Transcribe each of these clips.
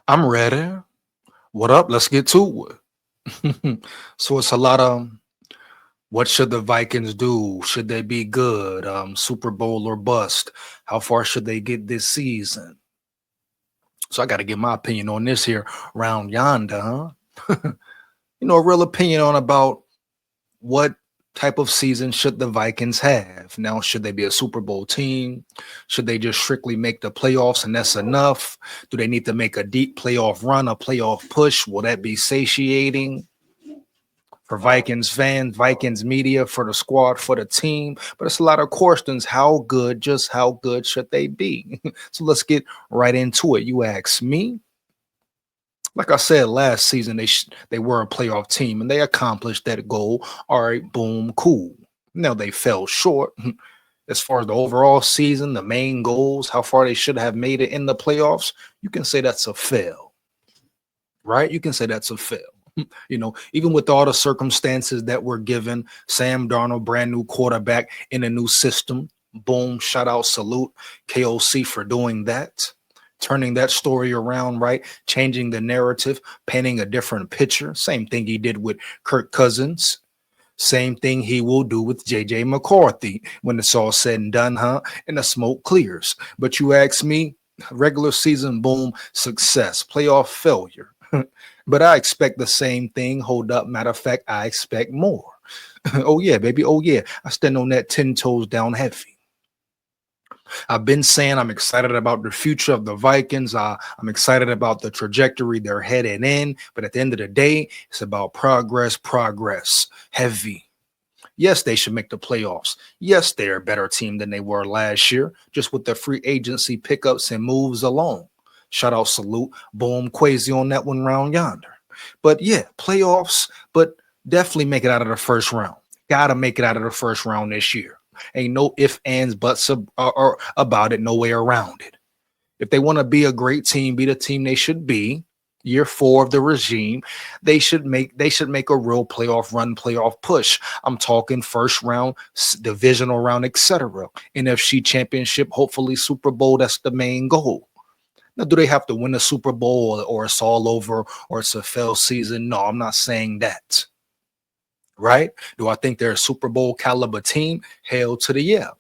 I'm ready. What up? Let's get to it. So it's a lot of what should the Vikings do? Should they be good? Super Bowl or bust? How far should they get this season? So I got to give my opinion on this here round yonder, huh? A real opinion on about what type of season should the Vikings have? Now, should they be a Super Bowl team? Should they just strictly make the playoffs and that's enough? Do they need to make a deep playoff run, a playoff push? Will that be satiating for Vikings fans, Vikings media, for the squad, for the team? But it's a lot of questions. How good, just how good should they be? So let's get right into it. You ask me. Like I said last season, they were a playoff team and they accomplished that goal. All right, boom, cool. Now they fell short as far as the overall season, the main goals, how far they should have made it in the playoffs. You can say that's a fail, right? You can say that's a fail. Even with all the circumstances that were given, Sam Darnold, brand new quarterback in a new system. Boom, shout out, salute KOC for doing that. Turning that story around, right? Changing the narrative, painting a different picture. Same thing he did with Kirk Cousins. Same thing he will do with jjmccarthy when it's all said and done, huh? And the smoke clears. But you ask me, regular season, boom, success, playoff failure. But I expect the same thing. Hold up. Matter of fact, I expect more. Oh, yeah, baby. Oh, yeah. I stand on that 10 toes down heavy. I've been saying I'm excited about the future of the Vikings. I'm excited about the trajectory they're headed in. But at the end of the day, it's about progress, heavy. Yes, they should make the playoffs. Yes, they're a better team than they were last year, just with the free agency pickups and moves alone. Shout out, salute, boom, Quasi on that one round yonder. But yeah, playoffs, but definitely make it out of the first round. Got to make it out of the first round this year. Ain't no ifs, ands, buts or about it, no way around it. If they want to be a great team, be the team they should be, year 4 of the regime, they should make a real playoff run, playoff push. I'm talking first round, divisional round, etc. NFC championship, hopefully Super Bowl. That's the main goal. Now, do they have to win a Super Bowl or it's all over or it's a fail season? No, I'm not saying that. Right? Do I think they're a Super Bowl caliber team? Hell to the yeah.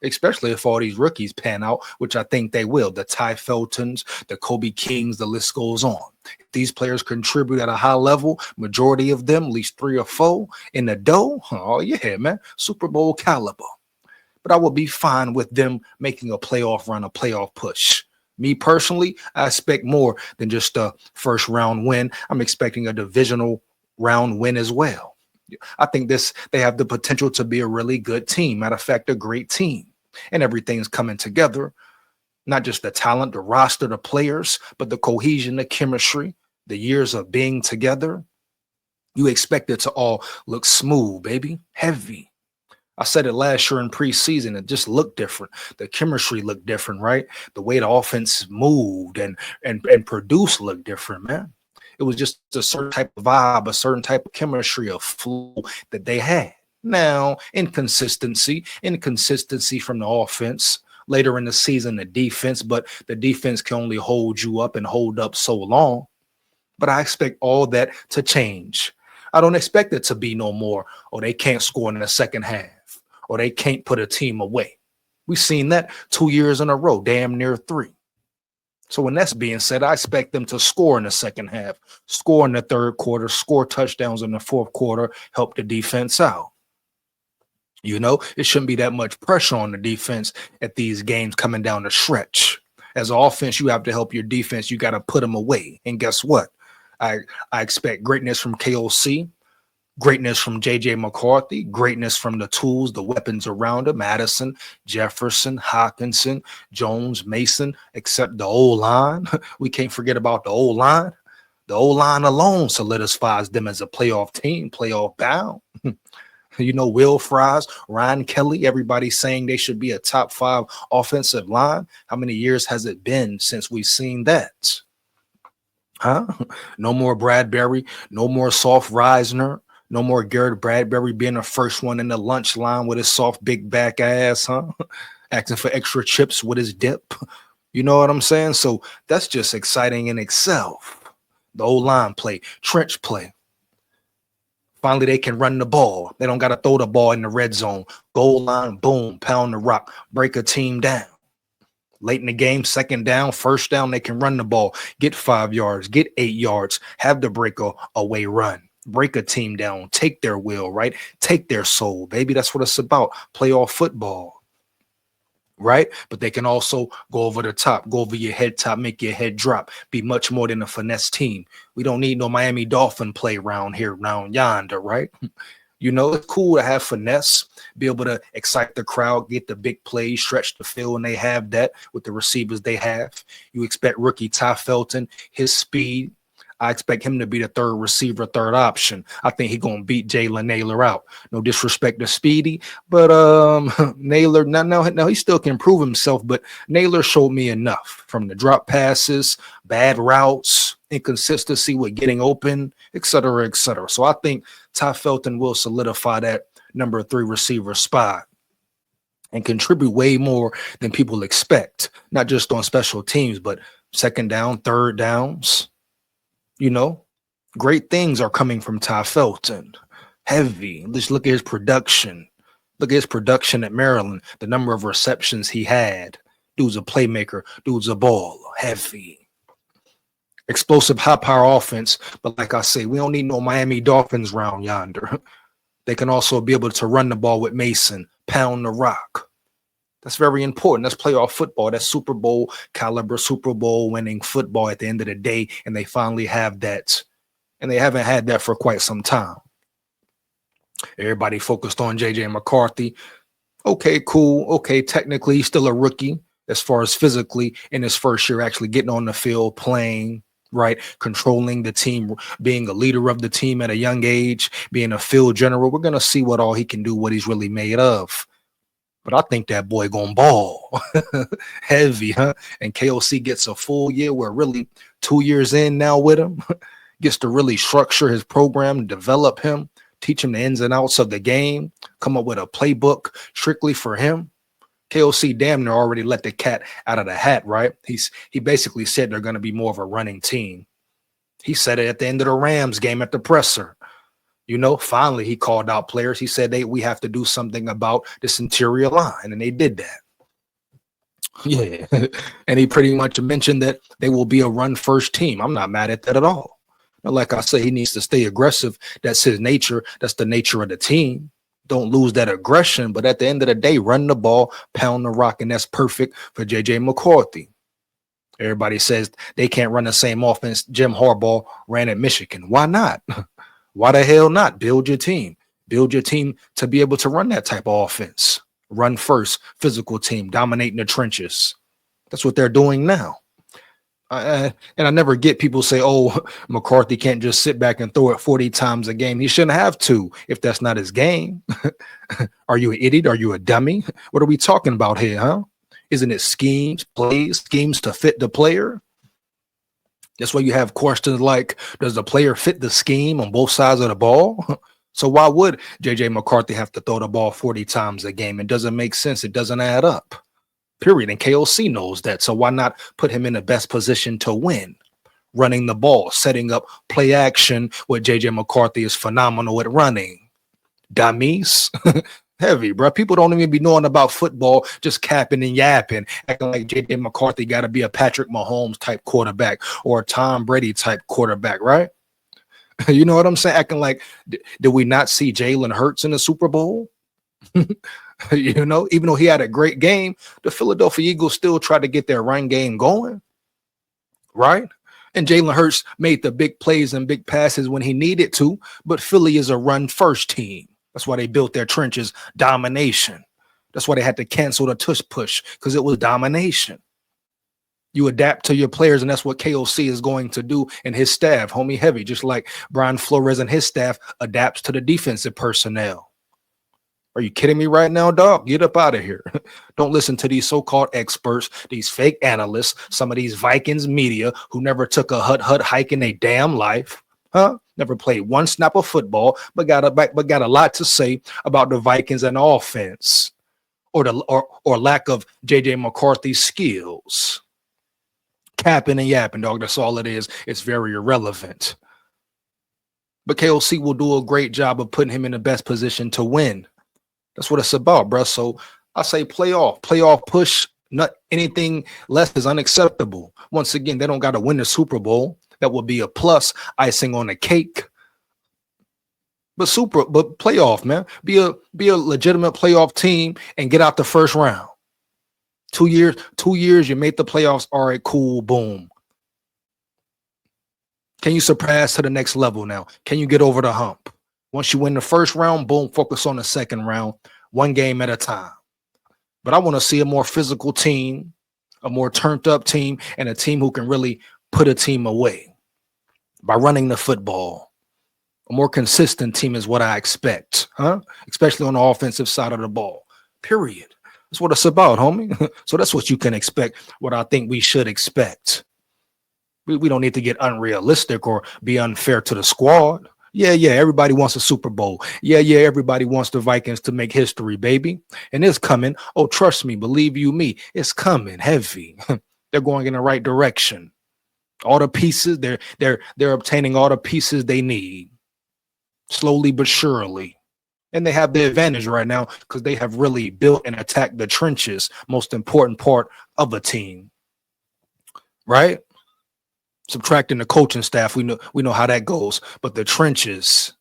Especially if all these rookies pan out, which I think they will. The Ty Feltons, the Kobe Kings, the list goes on. If these players contribute at a high level, majority of them, at least 3 or 4 in the dough, oh yeah, man, Super Bowl caliber. But I would be fine with them making a playoff run, a playoff push. Me personally, I expect more than just a first round win. I'm expecting a divisional round win as well. I think they have the potential to be a really good team. Matter of fact, a great team. And everything's coming together. Not just the talent, the roster, the players, but the cohesion, the chemistry, the years of being together. You expect it to all look smooth, baby, heavy. I said it last year in preseason. It just looked different. The chemistry looked different, right? The way the offense moved and produced looked different, man. It was just a certain type of vibe, a certain type of chemistry, of flow that they had. Now, inconsistency from the offense. Later in the season, the defense, but the defense can only hold you up and hold up so long. But I expect all that to change. I don't expect it to be no more, or they can't score in the second half, or they can't put a team away. We've seen that 2 years in a row, damn near 3. So when that's being said, I expect them to score in the second half, score in the third quarter, score touchdowns in the fourth quarter, help the defense out. It shouldn't be that much pressure on the defense at these games coming down the stretch. As an offense, you have to help your defense. You got to put them away. And guess what? I expect greatness from KOC, greatness from jjmccarthy, greatness from the tools, the weapons around him, Madison, Jefferson, Hawkinson, Jones, Mason, except the O-line. We can't forget about the O-line. The O-line alone solidifies them as a playoff team, playoff bound. Will Fries, Ryan Kelly, everybody's saying they should be a top 5 offensive line. How many years has it been since we've seen that? Huh? No more Bradbury, no more Soft Reisner. No more Garrett Bradbury being the first one in the lunch line with his soft big back ass, huh? Asking for extra chips with his dip. You know what I'm saying? So that's just exciting in itself. The O-line play, trench play. Finally, they can run the ball. They don't got to throw the ball in the red zone. Goal line, boom, pound the rock, break a team down. Late in the game, second down, first down, they can run the ball, get 5 yards, get 8 yards, have the breakaway run, break a team down, take their will, right? Take their soul, baby. That's what it's about. Playoff football, right? But they can also go over the top, go over your head top, make your head drop, be much more than a finesse team. We don't need no Miami Dolphin play around here, around yonder, right? You know, it's cool to have finesse, be able to excite the crowd, get the big plays, stretch the field, and they have that with the receivers they have. You expect rookie Ty Felton, his speed. I expect him to be the third receiver, third option. I think he's going to beat Jalen Naylor out. No disrespect to Speedy, but Naylor, now he still can improve himself, but Naylor showed me enough from the drop passes, bad routes, inconsistency with getting open, et cetera, et cetera. So I think Ty Felton will solidify that number 3 receiver spot and contribute way more than people expect, not just on special teams, but second down, third downs. You know, great things are coming from Ty Felton. Heavy. Just look at his production. Look at his production at Maryland, the number of receptions he had. Dude's a playmaker. Dude's a baller. Heavy. Explosive, high-power offense. But like I say, we don't need no Miami Dolphins round yonder. They can also be able to run the ball with Mason, pound the rock. That's very important. That's playoff football. That's Super Bowl caliber, Super Bowl winning football at the end of the day. And they finally have that. And they haven't had that for quite some time. Everybody focused on JJ McCarthy. Okay, cool. Okay, technically he's still a rookie as far as physically in his first year, actually getting on the field, playing, right? Controlling the team, being a leader of the team at a young age, being a field general. We're going to see what all he can do, what he's really made of. But I think that boy gonna ball heavy, huh? And KOC gets a full year. We're really 2 years in now with him. Gets to really structure his program, develop him, teach him the ins and outs of the game, come up with a playbook strictly for him. KOC damn near already let the cat out of the hat, right? He basically said they're going to be more of a running team. He said it at the end of the Rams game at the presser. You know, finally he called out players. He said, we have to do something about this interior line, and they did that. Yeah, and he pretty much mentioned that they will be a run-first team. I'm not mad at that at all. But like I say, he needs to stay aggressive. That's his nature. That's the nature of the team. Don't lose that aggression, but at the end of the day, run the ball, pound the rock, and that's perfect for JJ McCarthy. Everybody says they can't run the same offense Jim Harbaugh ran at Michigan. Why not? Why the hell not? Build your team. Build your team to be able to run that type of offense. Run first, physical team, dominating the trenches. That's what they're doing now. And I never get people say, oh, McCarthy can't just sit back and throw it 40 times a game. He shouldn't have to if that's not his game. Are you an idiot? Are you a dummy? What are we talking about here, huh? Isn't it schemes, plays, schemes to fit the player? That's why you have questions like, does the player fit the scheme on both sides of the ball? So why would JJ McCarthy have to throw the ball 40 times a game? It doesn't make sense. It doesn't add up. Period. And KOC knows that. So why not put him in the best position to win? Running the ball, setting up play action. What JJ McCarthy is phenomenal at running. Dummies. Heavy, bro. People don't even be knowing about football, just capping and yapping, acting like JJ McCarthy got to be a Patrick Mahomes type quarterback or a Tom Brady type quarterback, right? You know what I'm saying? Acting like, did we not see Jalen Hurts in the Super Bowl? You know, even though he had a great game, the Philadelphia Eagles still tried to get their run game going, right? And Jalen Hurts made the big plays and big passes when he needed to, but Philly is a run-first team. That's why they built their trenches, domination. That's why they had to cancel the tush push, because it was domination. You adapt to your players, and that's what KOC is going to do, and his staff, homie heavy, just like Brian Flores and his staff adapts to the defensive personnel. Are you kidding me right now, dog? Get up out of here. Don't listen to these so-called experts, these fake analysts, some of these Vikings media who never took a hut hike in their damn life. Huh? Never played one snap of football, but got a lot to say about the Vikings and offense, or lack of JJ McCarthy's skills. Capping and yapping, dog. That's all it is. It's very irrelevant. But KOC will do a great job of putting him in the best position to win. That's what it's about, bro. So I say playoff push. Not anything less is unacceptable. Once again, they don't got to win the Super Bowl. That would be a plus, icing on the cake. But playoff, man. Be a legitimate playoff team and get out the first round. 2 years, you made the playoffs. All right, cool, boom. Can you surpass to the next level now? Can you get over the hump? Once you win the first round, boom, focus on the second round, one game at a time. But I want to see a more physical team, a more turned up team, and a team who can really put a team away by running the football. A more consistent team is what I expect, huh? Especially on the offensive side of the ball, period. That's what it's about, homie. So that's what you can expect, what I think we should expect. We don't need to get unrealistic or be unfair to the squad. Yeah, everybody wants a Super Bowl. Yeah, everybody wants the Vikings to make history, baby. And it's coming. Oh, trust me, believe you me, it's coming heavy. They're going in the right direction. All the pieces, they're obtaining all the pieces they need. Slowly but surely. And they have the advantage right now because they have really built and attacked the trenches, most important part of a team. Right? Subtracting the coaching staff, we know how that goes. But the trenches,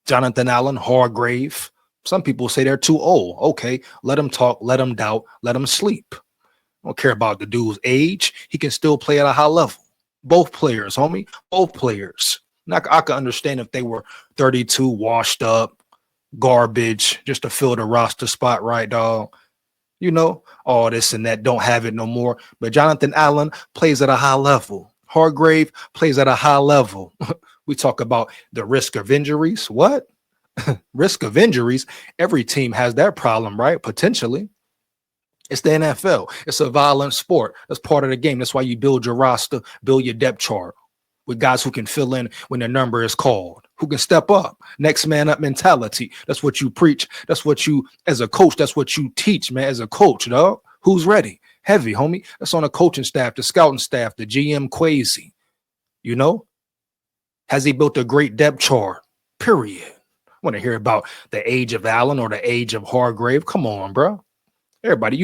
Jonathan Allen, Hargrave, some people say they're too old. Okay, let them talk, let them doubt, let them sleep. I don't care about the dude's age. He can still play at a high level. Both players, homie, both players. Now, I could understand if they were 32, washed up, garbage, just to fill the roster spot, right, dog? You know, all this and that, don't have it no more. But Jonathan Allen plays at a high level. Hargrave plays at a high level. We talk about the risk of injuries. What? Risk of injuries? Every team has that problem, right? Potentially. It's the NFL. It's a violent sport. That's part of the game. That's why you build your roster, build your depth chart with guys who can fill in when their number is called, who can step up. Next man up mentality. That's what you preach. That's what you, as a coach, that's what you teach, man, as a coach, dog. Who's ready? Heavy, homie. That's on the coaching staff, the scouting staff, the GM Quasi. You know? Has he built a great depth chart? Period. I want to hear about the age of Allen or the age of Hargrave. Come on, bro. Everybody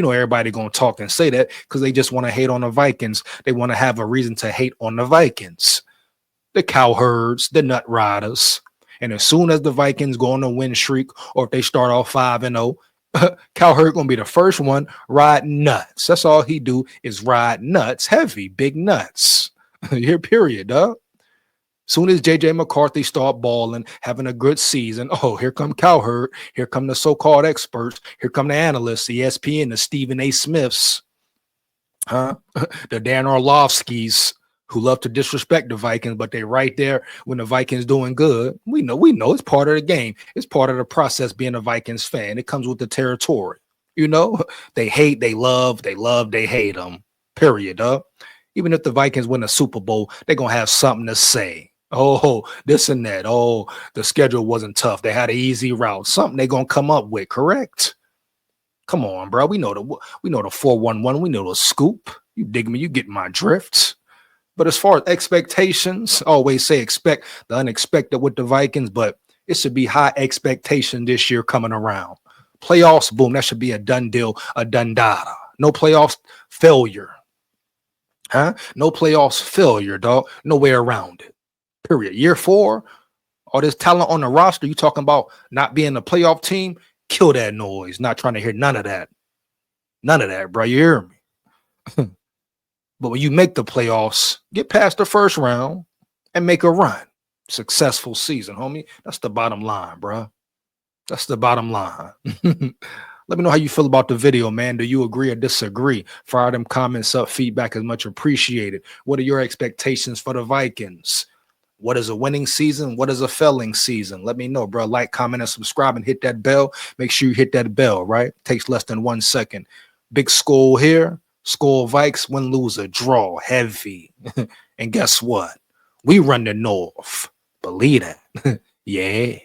going to talk and say that because they just want to hate on the Vikings. They want to have a reason to hate on the Vikings. The cowherds, the nut riders. And as soon as the Vikings go on a win streak or if they start off 5-0, Cowherd going to be the first one riding nuts. That's all he do is ride nuts, heavy, big nuts. Here, period, dog. Soon as jjmccarthy start balling, having a good season, oh, here come Cowherd. Here come the so-called experts. Here come the analysts, the ESPN, the Stephen A. Smiths, the Dan Orlovskis, who love to disrespect the Vikings, but they right there when the Vikings doing good. We know it's part of the game. It's part of the process being a Vikings fan. It comes with the territory. You know, they hate, they love, they hate them. Period. Even if the Vikings win a Super Bowl, they're going to have something to say. Oh, this and that. Oh, the schedule wasn't tough. They had an easy route. Something they're going to come up with, correct? Come on, bro. We know the 411. We know the scoop. You dig me? You get my drift. But as far as expectations, I always say expect the unexpected with the Vikings, but it should be high expectation this year coming around. Playoffs, boom, that should be a done deal, a done data. No playoffs failure. No playoffs failure, dog. No way around it. Period. Year 4, all this talent on the roster, you talking about not being a playoff team, kill that noise. Not trying to hear none of that. None of that, bro. You hear me? But when you make the playoffs, get past the first round and make a run. Successful season, homie. That's the bottom line, bro. That's the bottom line. Let me know how you feel about the video, man. Do you agree or disagree? Fire them comments up. Feedback is much appreciated. What are your expectations for the Vikings? What is a winning season? What is a failing season? Let me know, bro. Like, comment, and subscribe, and hit that bell. Make sure you hit that bell, right? Takes less than 1 second. Big SKOL here. SKOL Vikes, win, lose, or draw. Heavy. And guess what? We run the North. Believe that. Yeah.